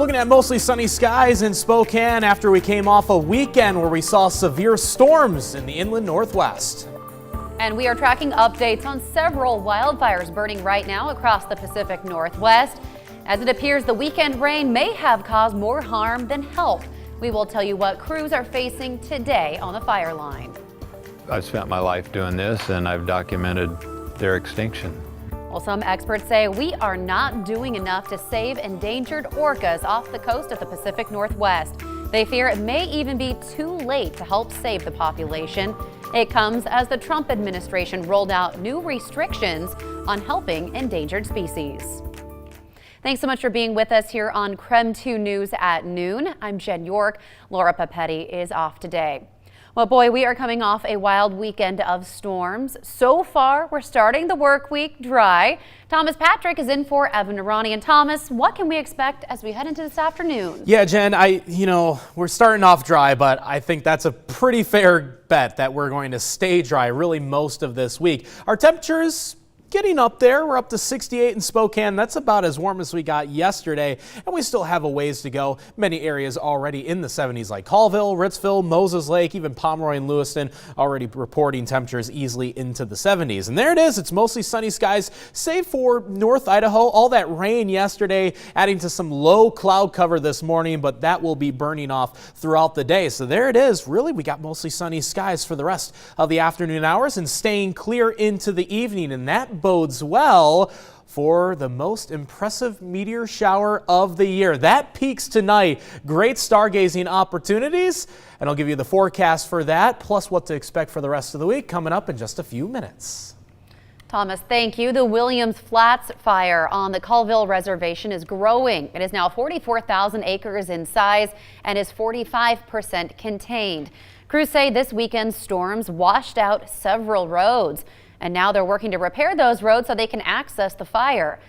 Looking at mostly sunny skies in Spokane after we came off a weekend where we saw severe storms in the inland northwest. And we are tracking updates on several wildfires burning right now across the Pacific Northwest. As it appears the weekend rain may have caused more harm than help. We will tell you what crews are facing today on the fire line. I've spent my life doing this and I've documented their extinction. Well, some experts say we are not doing enough to save endangered orcas off the coast of the Pacific Northwest. They fear it may even be too late to help save the population. It comes as the Trump administration rolled out new restrictions on helping endangered species. Thanks so much for being with us here on KREM 2 News at noon. I'm Jen York. Laura Papetti is off today. Well, boy, we are coming off a wild weekend of storms. So far, we're starting the work week dry. Thomas Patrick is in for Evan Narani. And Thomas, what can we expect as we head into this afternoon? Yeah, Jen, we're starting off dry, but I think that's a pretty fair bet that we're going to stay dry really most of this week. Our temperatures getting up there. We're up to 68 in Spokane. That's about as warm as we got yesterday, and we still have a ways to go. Many areas already in the 70s like Colville, Ritzville, Moses Lake, even Pomeroy and Lewiston already reporting temperatures easily into the 70s. And there it is. It's mostly sunny skies, save for North Idaho. All that rain yesterday adding to some low cloud cover this morning, but that will be burning off throughout the day. So there it is. Really, we got mostly sunny skies for the rest of the afternoon hours and staying clear into the evening, and that bodes well for the most impressive meteor shower of the year. That peaks tonight. Great stargazing opportunities, and I'll give you the forecast for that, plus what to expect for the rest of the week coming up in just a few minutes. Thomas, thank you. The Williams Flats fire on the Colville Reservation is growing. It is now 44,000 acres in size and is 45% contained. Crews say this weekend's storms washed out several roads, and now they're working to repair those roads so they can access the fire.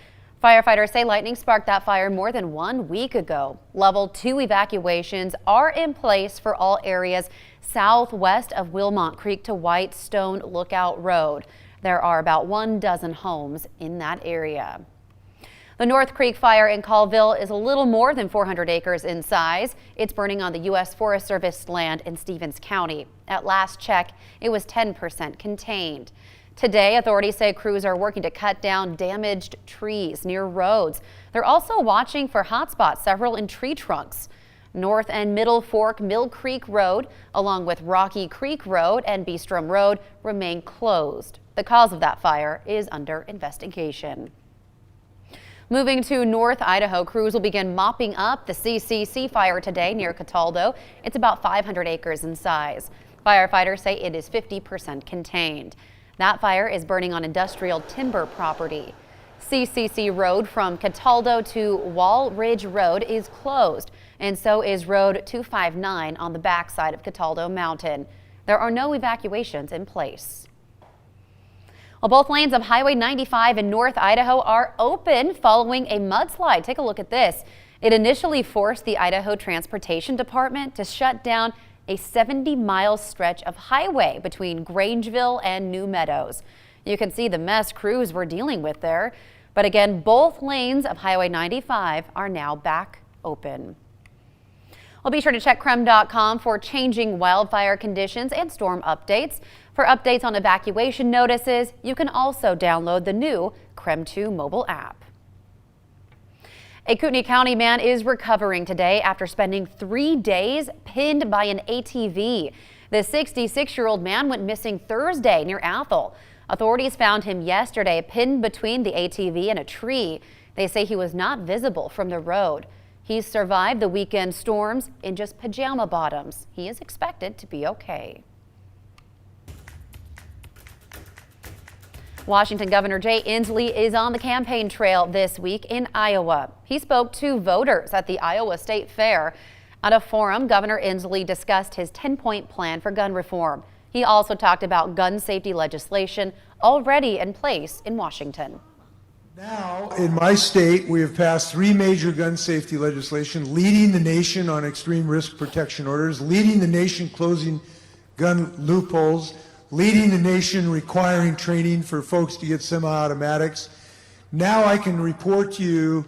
Firefighters say lightning sparked that fire more than 1 week ago. Level 2 evacuations are in place for all areas southwest of Wilmot Creek to Whitestone Lookout Road. There are about 12 homes in that area. The North Creek fire in Colville is a little more than 400 acres in size. It's burning on the U.S. Forest Service land in Stevens County. At last check, it was 10% contained. Today, authorities say crews are working to cut down damaged trees near roads. They're also watching for hotspots, several in tree trunks. North and Middle Fork Mill Creek Road, along with Rocky Creek Road and Beestrom Road, remain closed. The cause of that fire is under investigation. Moving to North Idaho, crews will begin mopping up the CCC fire today near Cataldo. It's about 500 acres in size. Firefighters say it is 50% contained. That fire is burning on industrial timber property. CCC Road from Cataldo to Wall Ridge Road is closed, and so is Road 259 on the backside of Cataldo Mountain. There are no evacuations in place. Well, both lanes of Highway 95 in North Idaho are open following a mudslide. Take a look at this. It initially forced the Idaho Transportation Department to shut down a 70-mile stretch of highway between Grangeville and New Meadows. You can see the mess crews were dealing with there. But again, both lanes of Highway 95 are now back open. Well, be sure to check KREM.com for changing wildfire conditions and storm updates. For updates on evacuation notices, you can also download the new KREM 2 mobile app. A Kootenai County man is recovering today after spending 3 days pinned by an ATV. The 66-year-old man went missing Thursday near Athol. Authorities found him yesterday pinned between the ATV and a tree. They say he was not visible from the road. He's survived the weekend storms in just pajama bottoms. He is expected to be okay. Washington Governor Jay Inslee is on the campaign trail this week in Iowa. He spoke to voters at the Iowa State Fair. At a forum, Governor Inslee discussed his 10-point plan for gun reform. He also talked about gun safety legislation already in place in Washington. Now, in my state, we have passed 3 major gun safety legislation, leading the nation on extreme risk protection orders, leading the nation closing gun loopholes, leading the nation requiring training for folks to get semi-automatics. Now I can report to you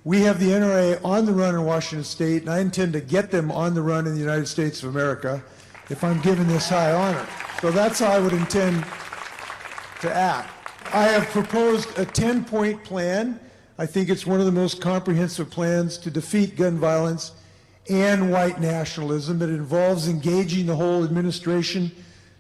We have the NRA on the run in Washington State, and I intend to get them on the run in the United States of America if I'm given this high honor. So that's how I would intend to act. I have proposed a 10-point plan. I think it's one of the most comprehensive plans to defeat gun violence and white nationalism. It involves engaging the whole administration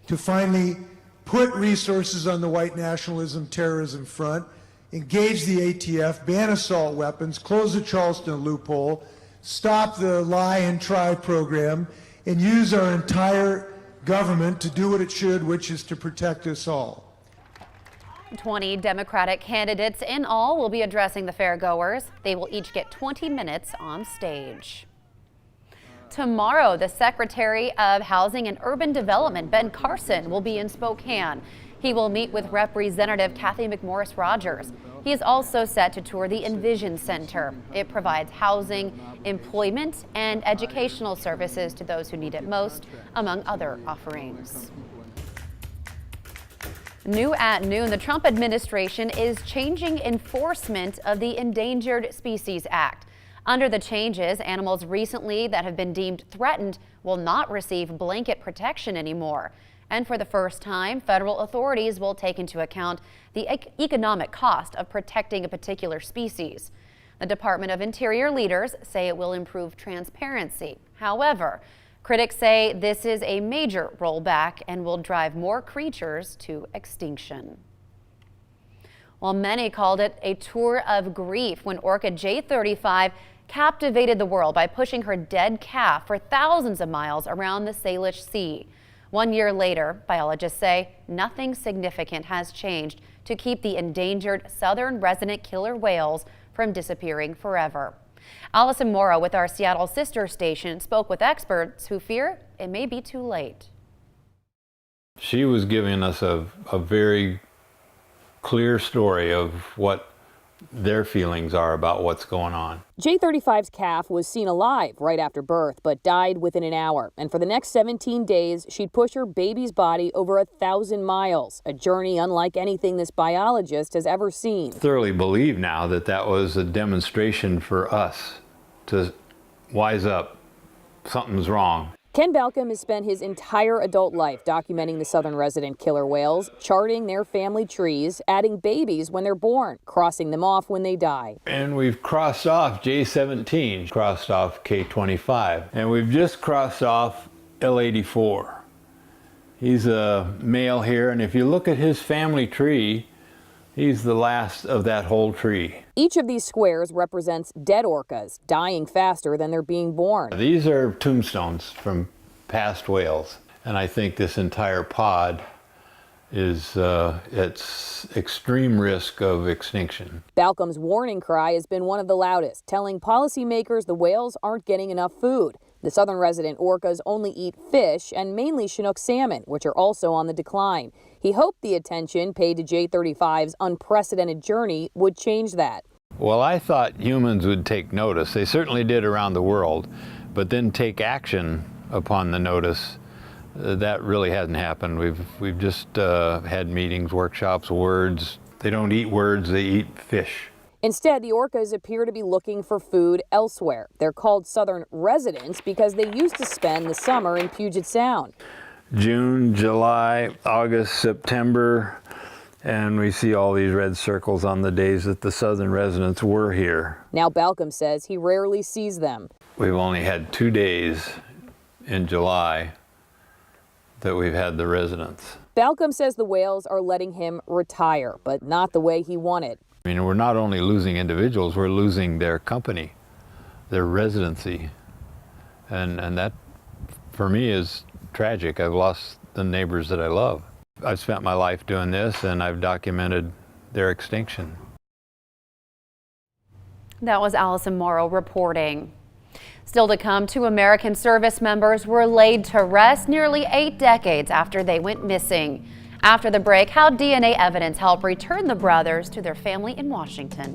to finally put resources on the white nationalism terrorism front, engage the ATF, ban assault weapons, close the Charleston loophole, stop the lie and try program, and use our entire government to do what it should, which is to protect us all. 20 Democratic candidates in all will be addressing the fairgoers. They will each get 20 minutes on stage. Tomorrow, the Secretary of Housing and Urban Development, Ben Carson, will be in Spokane. He will meet with Representative Kathy McMorris Rogers. He is also set to tour the Envision Center. It provides housing, employment, and educational services to those who need it most, among other offerings. New at noon, the Trump administration is changing enforcement of the Endangered Species Act. Under the changes, animals recently that have been deemed threatened will not receive blanket protection anymore. And for the first time, federal authorities will take into account the economic cost of protecting a particular species. The Department of Interior leaders say it will improve transparency. However, critics say this is a major rollback and will drive more creatures to extinction. Well, many called it a tour of grief when orca J35 captivated the world by pushing her dead calf for thousands of miles around the Salish Sea. 1 year later, biologists say nothing significant has changed to keep the endangered southern resident killer whales from disappearing forever. Allison Morrow with our Seattle sister station spoke with experts who fear it may be too late. She was giving us a very clear story of what their feelings are about what's going on. J35's calf was seen alive right after birth, but died within an hour. And for the next 17 days, she'd push her baby's body over 1,000 miles, a journey unlike anything this biologist has ever seen. I thoroughly believe now that that was a demonstration for us to wise up. Something's wrong. Ken Balcom has spent his entire adult life documenting the southern resident killer whales, charting their family trees, adding babies when they're born, crossing them off when they die. And we've crossed off J17, crossed off K25, and we've just crossed off L84. He's a male here, and if you look at his family tree, he's the last of that whole tree. Each of these squares represents dead orcas, dying faster than they're being born. These are tombstones from past whales, and I think this entire pod is at extreme risk of extinction. Balcom's warning cry has been one of the loudest, telling policymakers the whales aren't getting enough food. The southern resident orcas only eat fish and mainly Chinook salmon, which are also on the decline. He hoped the attention paid to J35's unprecedented journey would change that. Well, I thought humans would take notice. They certainly did around the world, but then take action upon the notice. That really hasn't happened. We've just had meetings, workshops, words. They don't eat words, they eat fish. Instead, the orcas appear to be looking for food elsewhere. They're called southern residents because they used to spend the summer in Puget Sound. June, July, August, September, and we see all these red circles on the days that the southern residents were here. Now Balcom says he rarely sees them. We've only had 2 days in July that we've had the residents. Balcom says the whales are letting him retire, but not the way he wanted. I mean, we're not only losing individuals, we're losing their company, their residency. And that, for me, is tragic. I've lost the neighbors that I love. I've spent my life doing this, and I've documented their extinction. That was Allison Morrow reporting. Still to come, 2 American service members were laid to rest nearly 8 decades after they went missing. After the break, how DNA evidence helped return the brothers to their family in Washington.